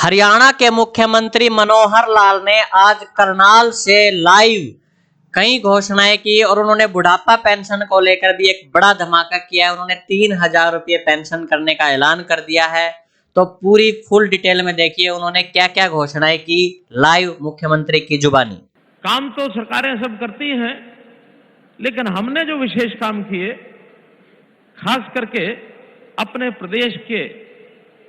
हरियाणा के मुख्यमंत्री मनोहर लाल ने आज करनाल से लाइव कई घोषणाएं की और उन्होंने बुढ़ापा पेंशन को लेकर भी एक बड़ा धमाका किया है। उन्होंने 3,000 रुपये पेंशन करने का ऐलान कर दिया है। तो पूरी फुल डिटेल में देखिए उन्होंने क्या क्या घोषणाएं की लाइव मुख्यमंत्री की जुबानी। काम तो सरकारें सब करती हैं, लेकिन हमने जो विशेष काम किए, खास करके अपने प्रदेश के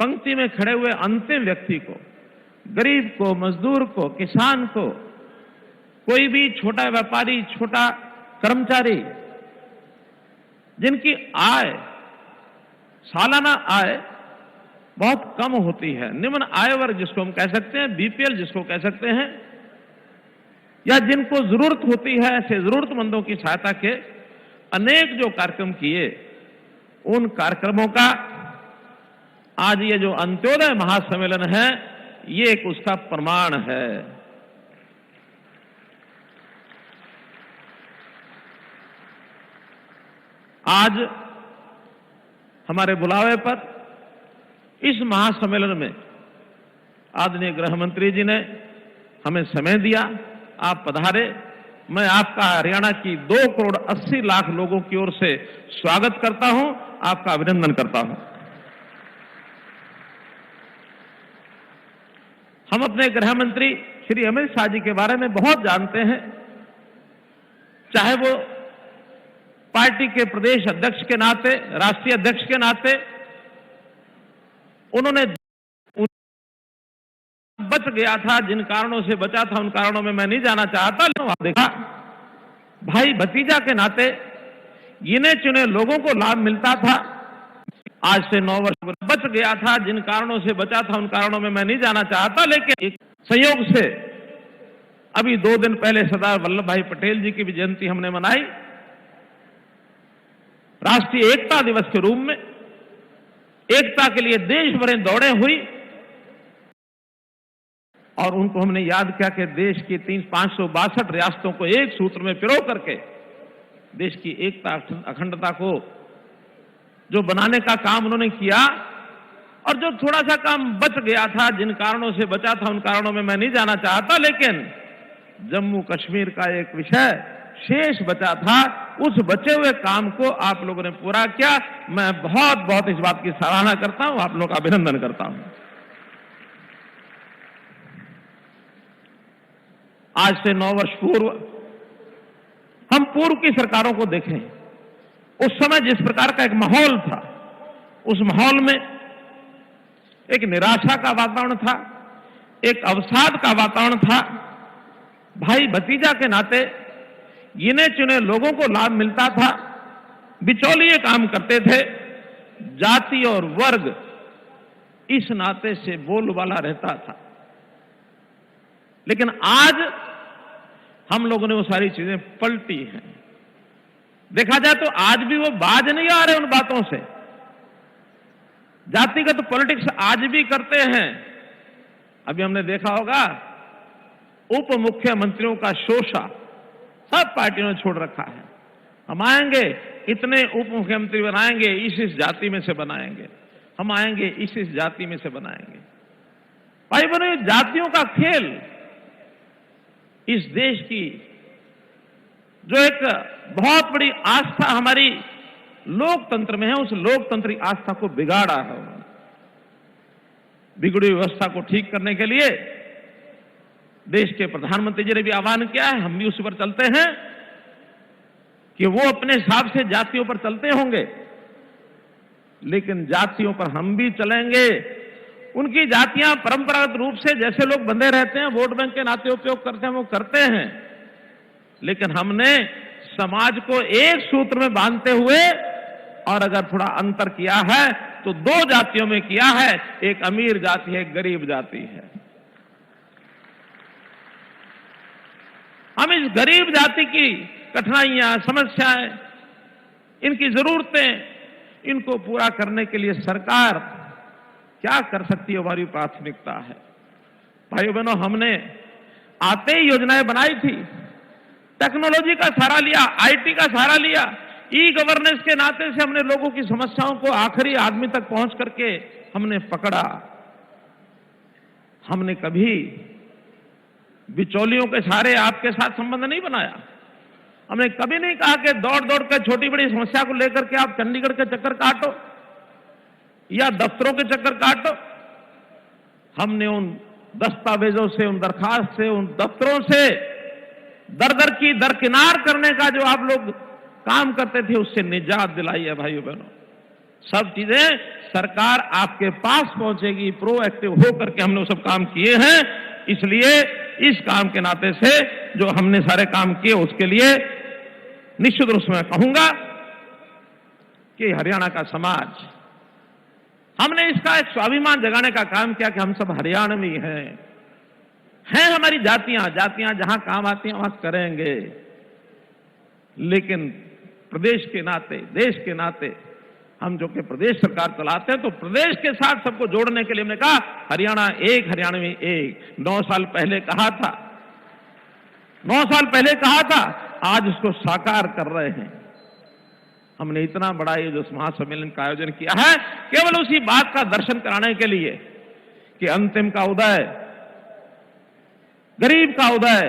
पंक्ति में खड़े हुए अंतिम व्यक्ति को, गरीब को, मजदूर को, किसान को, कोई भी छोटा व्यापारी, छोटा कर्मचारी जिनकी आय, सालाना आय बहुत कम होती है, निम्न आय वर्ग जिसको हम कह सकते हैं, बीपीएल जिसको कह सकते हैं, या जिनको जरूरत होती है, ऐसे जरूरतमंदों की सहायता के अनेक जो कार्यक्रम किए, उन कार्यक्रमों का आज ये जो अंत्योदय महासम्मेलन है, ये एक उसका प्रमाण है। आज हमारे बुलावे पर इस महासम्मेलन में आदरणीय गृह मंत्री जी ने हमें समय दिया, आप पधारे। मैं आपका हरियाणा की 2 करोड़ 80 लाख लोगों की ओर से स्वागत करता हूं, आपका अभिनंदन करता हूं। हम अपने गृह मंत्री श्री अमित शाह जी के बारे में बहुत जानते हैं, चाहे वो पार्टी के प्रदेश अध्यक्ष के नाते, राष्ट्रीय अध्यक्ष के नाते, उन्होंने बच गया था, जिन कारणों से बचा था उन कारणों में मैं नहीं जाना चाहता, लेकिन वहां देखा भाई भतीजा के नाते गिने चुने लोगों को लाभ मिलता था। आज से 9 वर्ष बच गया था, जिन कारणों से बचा था उन कारणों में मैं नहीं जाना चाहता, लेकिन एक संयोग से अभी 2 दिन पहले सरदार वल्लभ भाई पटेल जी की भी जयंती हमने मनाई। राष्ट्रीय एकता दिवस के रूप में एकता के लिए देश भर दौड़ें हुई और उनको हमने याद किया कि देश की 562 रियासतों को एक सूत्र में पिरो करके देश की एकता, अखंडता को जो बनाने का काम उन्होंने किया, और जो थोड़ा सा काम बच गया था, जिन कारणों से बचा था उन कारणों में मैं नहीं जाना चाहता, लेकिन जम्मू कश्मीर का एक विषय शेष बचा था, उस बचे हुए काम को आप लोगों ने पूरा किया। मैं बहुत बहुत इस बात की सराहना करता हूं, आप लोगों का अभिनंदन करता हूं। आज से 9 वर्ष पूर्व हम पूर्व की सरकारों को देखें, उस समय जिस प्रकार का एक माहौल था, उस माहौल में एक निराशा का वातावरण था, एक अवसाद का वातावरण था। भाई भतीजा के नाते गिने चुने लोगों को लाभ मिलता था, बिचौलिए काम करते थे, जाति और वर्ग इस नाते से बोलबाला रहता था। लेकिन आज हम लोगों ने वो सारी चीजें पलटी हैं। देखा जाए तो आज भी वो बाज नहीं आ रहे उन बातों से। जातिगत पॉलिटिक्स आज भी करते हैं। अभी हमने देखा होगा उप मुख्यमंत्रियों का शोषा सब पार्टियों ने छोड़ रखा है। हम आएंगे, इतने उप मुख्यमंत्री बनाएंगे, इस जाति में से बनाएंगे, हम आएंगे इस जाति में से बनाएंगे। भाई बनो, ये जातियों का खेल इस देश की जो एक बहुत बड़ी आस्था हमारी लोकतंत्र में है, उस लोकतंत्री आस्था को बिगाड़ा है। बिगड़ी व्यवस्था को ठीक करने के लिए देश के प्रधानमंत्री जी ने भी आह्वान किया है, हम भी उस पर चलते हैं कि वो अपने हिसाब से जातियों पर चलते होंगे, लेकिन जातियों पर हम भी चलेंगे। उनकी जातियां परंपरागत रूप से जैसे लोग बंधे रहते हैं, वोट बैंक के नाते उपयोग करते हैं, वो करते हैं, लेकिन हमने समाज को एक सूत्र में बांधते हुए और अगर थोड़ा अंतर किया है तो 2 जातियों में किया है, एक अमीर जाति है, एक गरीब जाति है। हम इस गरीब जाति की कठिनाइयां, समस्याएं, इनकी जरूरतें, इनको पूरा करने के लिए सरकार क्या कर सकती है, हमारी प्राथमिकता है। भाइयों बहनों, हमने आते ही योजनाएं बनाई थी, टेक्नोलॉजी का सहारा लिया, आईटी का सहारा लिया, ई गवर्नेंस के नाते से हमने लोगों की समस्याओं को आखिरी आदमी तक पहुंच करके हमने पकड़ा। हमने कभी बिचौलियों के सहारे आपके साथ संबंध नहीं बनाया। हमने कभी नहीं कहा कि दौड़ दौड़ कर छोटी बड़ी समस्या को लेकर के आप चंडीगढ़ के चक्कर काटो या दफ्तरों के चक्कर काटो। हमने उन दस्तावेजों से, उन दरखास्त से, उन दफ्तरों से दर दर की दरकिनार करने का जो आप लोग काम करते थे उससे निजात दिलाई है भाइयों बहनों। सब चीजें सरकार आपके पास पहुंचेगी, प्रोएक्टिव होकर के हमने वो सब काम किए हैं। इसलिए इस काम के नाते से जो हमने सारे काम किए उसके लिए निश्चित रूप से मैं कहूंगा कि हरियाणा का समाज, हमने इसका एक स्वाभिमान जगाने का काम किया कि हम सब हरियाणवी हैं हमारी जातियां जहां काम आती हैं वहां करेंगे, लेकिन प्रदेश के नाते, देश के नाते हम जो कि प्रदेश सरकार चलाते हैं तो प्रदेश के साथ सबको जोड़ने के लिए हमने कहा हरियाणा एक, हरियाणवी एक। 9 साल पहले कहा था, 9 साल पहले कहा था, आज उसको साकार कर रहे हैं। हमने इतना बड़ा ये जो महासम्मेलन का आयोजन किया है केवल उसी बात का दर्शन कराने के लिए कि अंतिम का उदय, गरीब का उदय।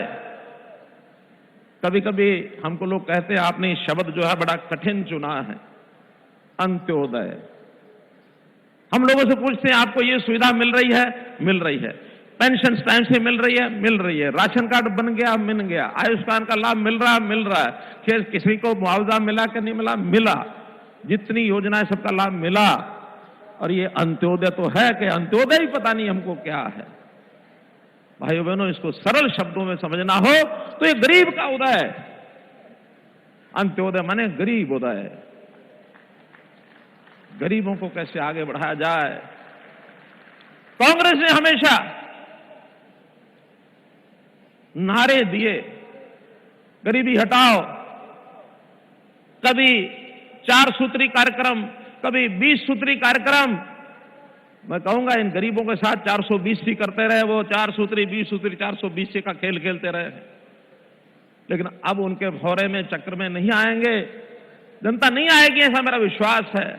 कभी कभी हमको लोग कहते हैं आपने शब्द जो है बड़ा कठिन चुना है, अंत्योदय। हम लोगों से पूछते हैं आपको ये सुविधा मिल रही है? मिल रही है। पेंशन टाइम से मिल रही है? मिल रही है। राशन कार्ड बन गया? मिल गया। आयुष्मान का लाभ मिल रहा है। फिर किसी को मुआवजा मिला कि नहीं मिला? मिला। जितनी योजनाएं सबका लाभ मिला। और ये अंत्योदय तो है कि अंत्योदय ही पता नहीं हमको क्या है। भाइयों बहनों, इसको सरल शब्दों में समझना हो तो ये गरीब का उदय। अंत्योदय माने गरीब उदय। गरीबों को कैसे आगे बढ़ाया जाए। कांग्रेस ने हमेशा नारे दिए, गरीबी हटाओ, कभी 4 सूत्री कार्यक्रम, कभी 20 सूत्री कार्यक्रम। मैं कहूंगा इन गरीबों के साथ 420 ही करते रहे, वो 4 सूत्री 20 सूत्री 420 का खेल खेलते रहे। लेकिन अब उनके भौरे में, चक्र में नहीं आएंगे, जनता नहीं आएगी, ऐसा मेरा विश्वास है।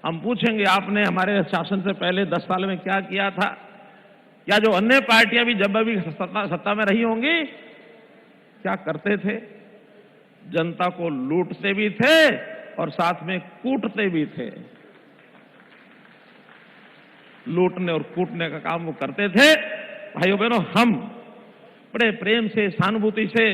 हम पूछेंगे आपने हमारे शासन से पहले 10 साल में क्या किया था, या जो अन्य पार्टियां भी जब भी सत्ता में रही होंगी क्या करते थे। जनता को लूटते भी थे और साथ में कूटते भी थे। लूटने और कूटने का काम वो करते थे। भाइयों बहनों, हम बड़े प्रेम से, सहानुभूति से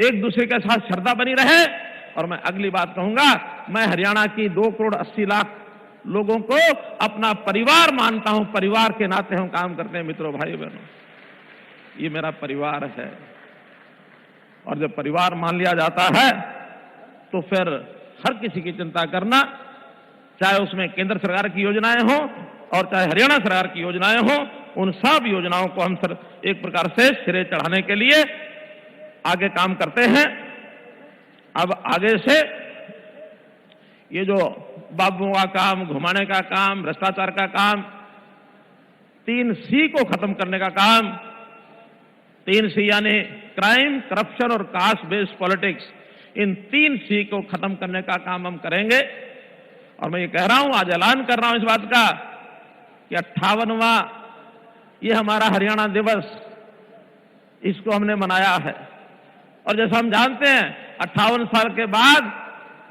एक दूसरे के साथ श्रद्धा बनी रहे। और मैं अगली बात कहूंगा, मैं हरियाणा की 2 करोड़ 80 लाख लोगों को अपना परिवार मानता हूं। परिवार के नाते हम काम करते हैं मित्रों, भाइयों बहनों, ये मेरा परिवार है। और जब परिवार मान लिया जाता है तो फिर हर किसी की चिंता करना, चाहे उसमें केंद्र सरकार की योजनाएं हो और चाहे हरियाणा सरकार की योजनाएं हो, उन सब योजनाओं को हम एक प्रकार से सिरे चढ़ाने के लिए आगे काम करते हैं। अब आगे से ये जो बाबुओं का काम, घुमाने का काम, भ्रष्टाचार का काम, 3 C को खत्म करने का काम, 3 C यानी क्राइम, करप्शन और कास्ट बेस्ड पॉलिटिक्स, इन 3 C को खत्म करने का काम हम करेंगे। और मैं ये कह रहा हूं, आज ऐलान कर रहा हूं इस बात का कि 58वां ये हमारा हरियाणा दिवस, इसको हमने मनाया है। और जैसा हम जानते हैं 58 साल के बाद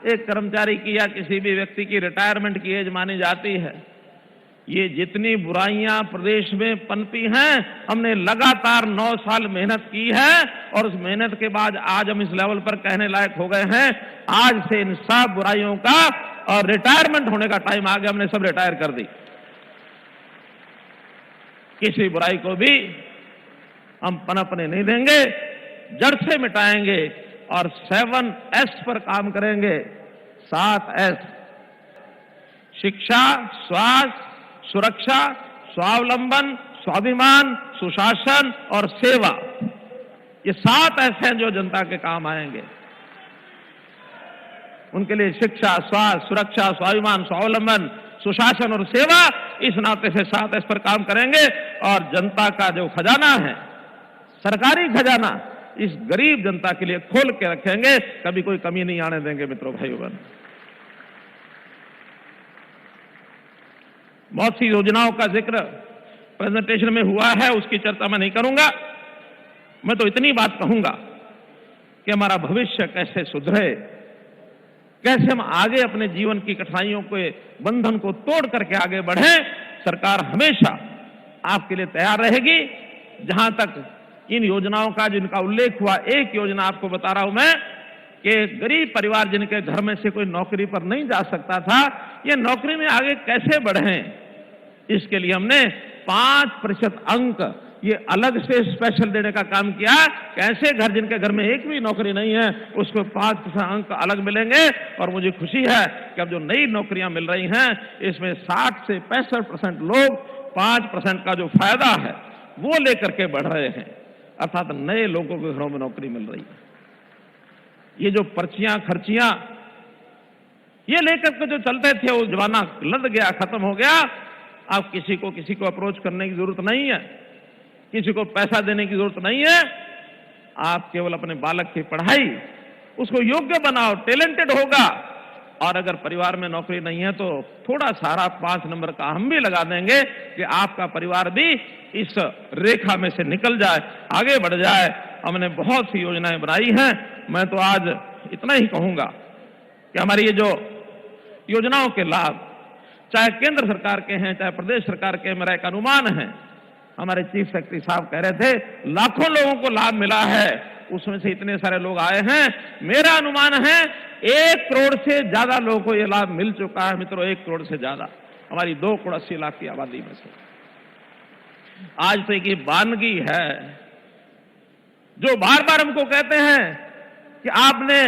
एक कर्मचारी की या किसी भी व्यक्ति की रिटायरमेंट की एज मानी जाती है। ये जितनी बुराइयां प्रदेश में पनपी हैं, हमने लगातार 9 साल मेहनत की है और उस मेहनत के बाद आज हम इस लेवल पर कहने लायक हो गए हैं। आज से इन सब बुराइयों का और रिटायरमेंट होने का टाइम आ गया, हमने सब रिटायर कर दी। किसी बुराई को भी हम पनपने नहीं देंगे, जड़ से मिटाएंगे और 7S पर काम करेंगे। 7S, शिक्षा, स्वास्थ्य, सुरक्षा, स्वावलंबन, स्वाभिमान, सुशासन और सेवा। ये 7S हैं जो जनता के काम आएंगे। उनके लिए शिक्षा, स्वास्थ्य, सुरक्षा, स्वाभिमान, स्वावलंबन, सुशासन और सेवा, इस नाते से 7S पर काम करेंगे। और जनता का जो खजाना है, सरकारी खजाना, इस गरीब जनता के लिए खोल के रखेंगे, कभी कोई कमी नहीं आने देंगे मित्रों, भाइयों बहनों। बहुत सी योजनाओं का जिक्र प्रेजेंटेशन में हुआ है उसकी चर्चा मैं नहीं करूंगा। मैं तो इतनी बात कहूंगा कि हमारा भविष्य कैसे सुधरे, कैसे हम आगे अपने जीवन की कठिनाइयों के बंधन को तोड़ करके आगे बढ़े। सरकार हमेशा आपके लिए तैयार रहेगी। जहां तक इन योजनाओं का जिनका उल्लेख हुआ, एक योजना आपको बता रहा हूं मैं कि गरीब परिवार जिनके घर में से कोई नौकरी पर नहीं जा सकता था, ये नौकरी में आगे कैसे बढ़ें, इसके लिए हमने 5% अंक ये अलग से स्पेशल देने का काम किया। कैसे घर जिनके घर में एक भी नौकरी नहीं है उसको 5% अंक अलग मिलेंगे। और मुझे खुशी है कि अब जो नई नौकरियां मिल रही हैं इसमें 60 से 65% लोग 5% का जो फायदा है वो लेकर के बढ़ रहे हैं, अर्थात नए लोगों के घरों में नौकरी मिल रही है। ये जो पर्चियां खर्चियां ये लेकर के जो चलते थे वो जमाना लद गया, खत्म हो गया। अब किसी को अप्रोच करने की जरूरत नहीं है, किसी को पैसा देने की जरूरत नहीं है। आप केवल अपने बालक की पढ़ाई, उसको योग्य बनाओ, टैलेंटेड होगा। और अगर परिवार में नौकरी नहीं है तो थोड़ा सारा 5 नंबर का हम भी लगा देंगे कि आपका परिवार भी इस रेखा में से निकल जाए, आगे बढ़ जाए। हमने बहुत सी योजनाएं बनाई हैं। मैं तो आज इतना ही कहूंगा कि हमारी ये जो योजनाओं के लाभ चाहे केंद्र सरकार के हैं चाहे प्रदेश सरकार के, मेरा एक अनुमान है, हमारे चीफ सेक्रेटरी साहब कह रहे थे लाखों लोगों को लाभ मिला है, उसमें से इतने सारे लोग आए हैं। मेरा अनुमान है 1 करोड़ से ज्यादा लोगों को यह लाभ मिल चुका है। मित्रों, 1 करोड़ से ज्यादा हमारी 2 करोड़ 80 लाख की आबादी में से। आज तो एक वानगी है जो बार बार हमको कहते हैं कि आपने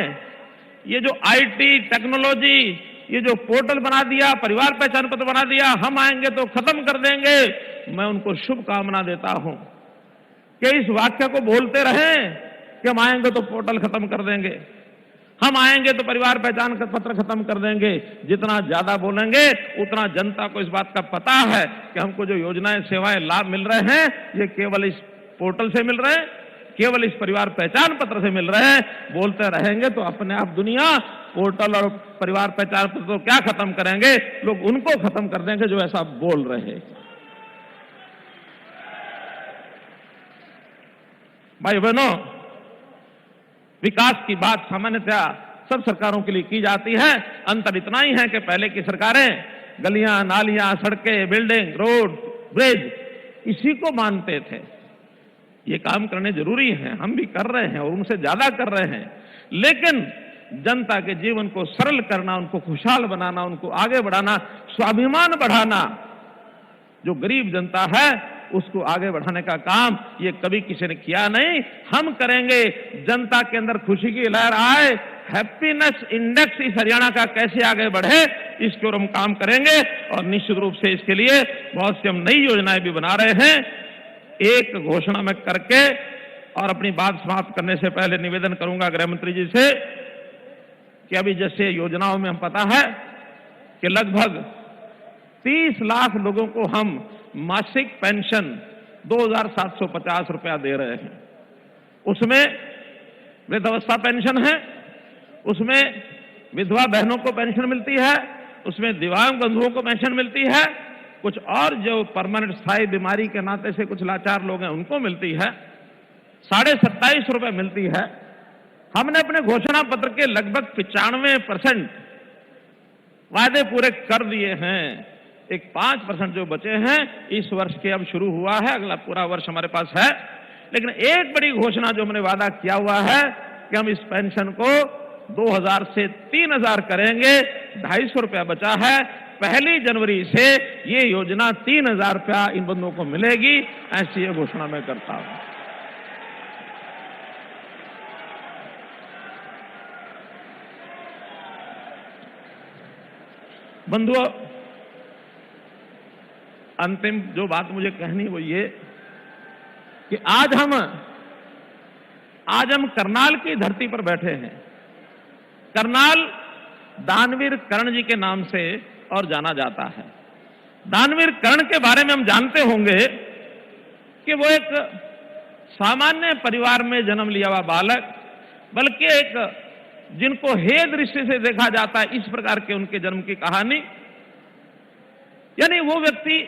ये जो आईटी टेक्नोलॉजी, ये जो पोर्टल बना दिया, परिवार पहचान पत्र बना दिया, हम आएंगे तो खत्म कर देंगे। मैं उनको शुभकामना देता हूं कि इस वाक्य को बोलते रहें कि हम आएंगे तो पोर्टल खत्म कर देंगे, हम आएंगे तो परिवार पहचान पत्र खत्म कर देंगे। जितना ज्यादा बोलेंगे उतना जनता को इस बात का पता है कि हमको जो योजनाएं सेवाएं लाभ मिल रहे हैं ये केवल इस पोर्टल से मिल रहे हैं, केवल इस परिवार पहचान पत्र से मिल रहे हैं। बोलते रहेंगे तो अपने आप दुनिया पोर्टल और परिवार पहचान पत्र तो क्या खत्म करेंगे, लोग उनको खत्म कर देंगे जो ऐसा बोल रहे हैं। भाई बहनों, विकास की बात सामान्यतः सब सरकारों के लिए की जाती है। अंतर इतना ही है कि पहले की सरकारें गलियां, नालियां, सड़कें, बिल्डिंग, रोड, ब्रिज इसी को मानते थे। ये काम करने जरूरी है, हम भी कर रहे हैं और उनसे ज्यादा कर रहे हैं। लेकिन जनता के जीवन को सरल करना, उनको खुशहाल बनाना, उनको आगे बढ़ाना, स्वाभिमान बढ़ाना, जो गरीब जनता है उसको आगे बढ़ाने का काम ये कभी किसी ने किया नहीं, हम करेंगे। जनता के अंदर खुशी की लहर आए, हैप्पीनेस इंडेक्स इस हरियाणा का कैसे आगे बढ़े, इसके ओर हम काम करेंगे। और निश्चित रूप से इसके लिए बहुत सी हम नई योजनाएं भी बना रहे हैं। एक घोषणा में करके और अपनी बात समाप्त करने से पहले निवेदन करूंगा गृह मंत्री जी से कि अभी जैसे योजनाओं में हम पता है कि लगभग 30 लाख लोगों को हम मासिक पेंशन 2,750 रुपया दे रहे हैं। उसमें वृद्धावस्था पेंशन है, उसमें विधवा बहनों को पेंशन मिलती है, उसमें दिव्यांग बंधुओं को पेंशन मिलती है, कुछ और जो परमानेंट स्थायी बीमारी के नाते से कुछ लाचार लोग हैं उनको मिलती है, 27.5 रुपए मिलती है। हमने अपने घोषणा पत्र के लगभग 95% वायदे पूरे कर दिए हैं। एक 5% जो बचे हैं इस वर्ष के अब शुरू हुआ है, अगला पूरा वर्ष हमारे पास है। लेकिन एक बड़ी घोषणा जो हमने वादा किया हुआ है कि हम इस पेंशन को 2,000 से 3,000 करेंगे। 250 रुपया बचा है। 1 जनवरी से ये योजना 3,000 रुपया इन बंधुओं को मिलेगी, ऐसी ये घोषणा मैं करता हूं। बंधुओं, अंतिम जो बात मुझे कहनी वो ये कि आज हम करनाल की धरती पर बैठे हैं। करनाल दानवीर कर्ण जी के नाम से और जाना जाता है। दानवीर कर्ण के बारे में हम जानते होंगे कि वो एक सामान्य परिवार में जन्म लिया हुआ बालक, बल्कि एक जिनको हे दृष्टि से देखा जाता है, इस प्रकार के उनके जन्म की कहानी। यानी वो व्यक्ति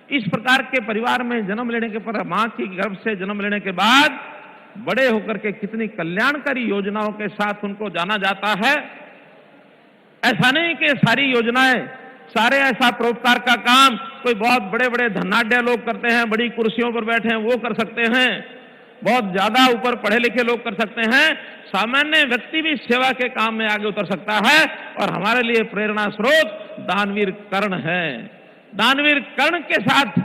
इस प्रकार के परिवार में जन्म लेने के पर मां की गर्भ से जन्म लेने के बाद बड़े होकर के कितनी कल्याणकारी योजनाओं के साथ उनको जाना जाता है। ऐसा नहीं कि सारी योजनाएं, सारे ऐसा परोपकार का काम कोई बहुत बड़े बड़े धनाढ्य लोग करते हैं, बड़ी कुर्सियों पर बैठे हैं वो कर सकते हैं, बहुत ज्यादा ऊपर पढ़े लिखे लोग कर सकते हैं। सामान्य व्यक्ति भी सेवा के काम में आगे उतर सकता है। और हमारे लिए प्रेरणा स्रोत दानवीर कर्ण है। दानवीर कर्ण के साथ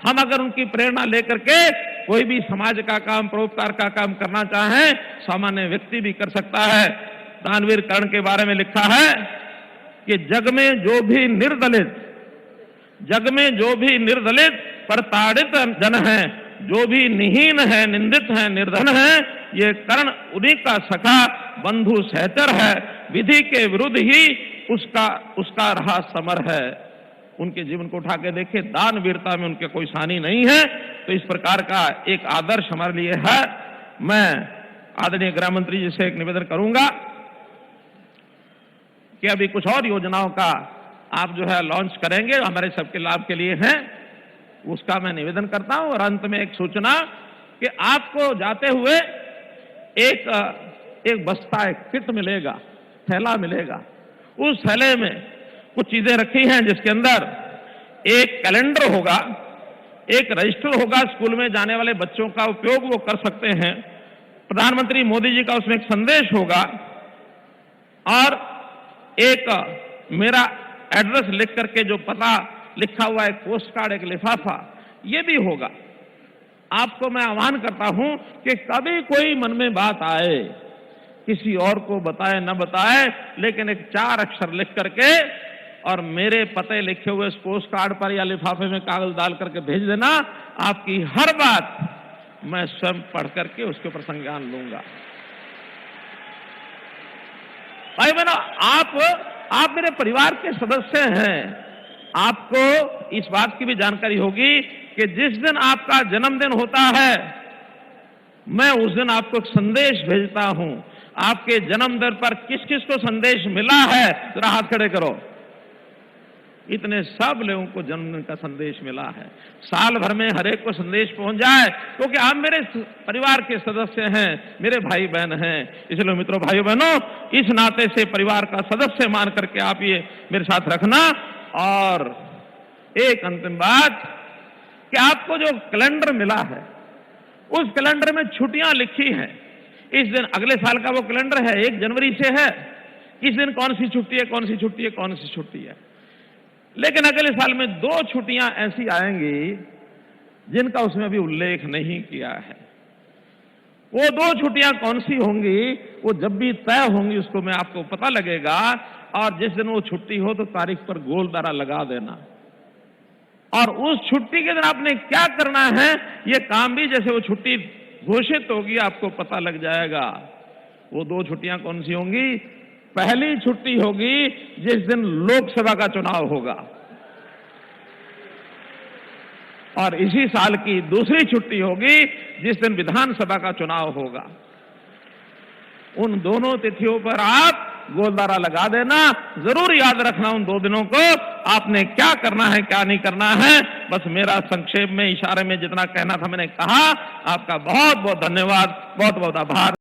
हम अगर उनकी प्रेरणा लेकर के कोई भी समाज का काम, परोपकार का काम करना चाहें, सामान्य व्यक्ति भी कर सकता है। दानवीर कर्ण के बारे में लिखा है कि जग में जो भी निर्दलित प्रताड़ित जन है, जो भी निहीन है, निंदित है, निर्धन है, ये कर्ण उन्हीं का सखा बंधु सहचर है। विधि के विरुद्ध ही उसका रहा समर है। उनके जीवन को उठा के देखे, दान वीरता में उनके कोई सानी नहीं है। तो इस प्रकार का एक आदर्श हमारे लिए है। मैं आदरणीय गृह मंत्री जी से एक निवेदन करूंगा कि अभी कुछ और योजनाओं का आप जो है लॉन्च करेंगे, हमारे सबके लाभ के लिए हैं, उसका मैं निवेदन करता हूं। और अंत में एक सूचना कि आपको जाते हुए एक बस्ता, एक किट मिलेगा, थैला मिलेगा। उस थैले में कुछ चीजें रखी हैं जिसके अंदर एक कैलेंडर होगा, एक रजिस्टर होगा, स्कूल में जाने वाले बच्चों का उपयोग वो कर सकते हैं। प्रधानमंत्री मोदी जी का उसमें एक संदेश होगा और एक मेरा एड्रेस लिख करके जो पता लिखा हुआ है, पोस्ट कार्ड, एक लिफाफा, ये भी होगा। आपको मैं आह्वान करता हूं कि कभी कोई मन में बात आए, किसी और को बताए न बताए, लेकिन एक 4 अक्षर लिख करके और मेरे पते लिखे हुए इस पोस्ट कार्ड पर या लिफाफे में कागज डाल करके भेज देना। आपकी हर बात मैं स्वयं पढ़ करके उसके ऊपर संज्ञान लूंगा। भाई बहनों, आप मेरे परिवार के सदस्य हैं। आपको इस बात की भी जानकारी होगी कि जिस दिन आपका जन्मदिन होता है, मैं उस दिन आपको एक संदेश भेजता हूं। आपके जन्मदिन पर किस किस को संदेश मिला है, जरा हाथ खड़े करो। इतने सब लोगों को जन्मदिन का संदेश मिला है। साल भर में हर एक को संदेश पहुंच जाए, क्योंकि आप मेरे परिवार के सदस्य हैं, मेरे भाई बहन हैं। इसलिए मित्रों, भाइयों बहनों, इस नाते से परिवार का सदस्य मान करके आप ये मेरे साथ रखना। और एक अंतिम बात कि आपको जो कैलेंडर मिला है, उस कैलेंडर में छुट्टियां लिखी हैं। इस दिन अगले साल का वो कैलेंडर है, 1 जनवरी से है, इस दिन कौन सी छुट्टी है, कौन सी छुट्टी है, कौन सी छुट्टी है। लेकिन अगले साल में 2 छुट्टियां ऐसी आएंगी जिनका उसमें अभी उल्लेख नहीं किया है। वो 2 छुट्टियां कौन सी होंगी, वो जब भी तय होंगी उसको मैं आपको पता लगेगा। और जिस दिन वो छुट्टी हो तो तारीख पर गोल तारा लगा देना। और उस छुट्टी के दिन आपने क्या करना है, ये काम भी जैसे वो छुट्टी घोषित होगी आपको पता लग जाएगा। वो 2 छुट्टियां कौन सी होंगी? पहली छुट्टी होगी जिस दिन लोकसभा का चुनाव होगा, और इसी साल की दूसरी छुट्टी होगी जिस दिन विधानसभा का चुनाव होगा। उन दोनों तिथियों पर आप गोलदारा लगा देना। जरूर याद रखना उन 2 दिनों को आपने क्या करना है, क्या नहीं करना है। बस मेरा संक्षेप में, इशारे में जितना कहना था मैंने कहा। आपका बहुत बहुत धन्यवाद, बहुत बहुत आभार।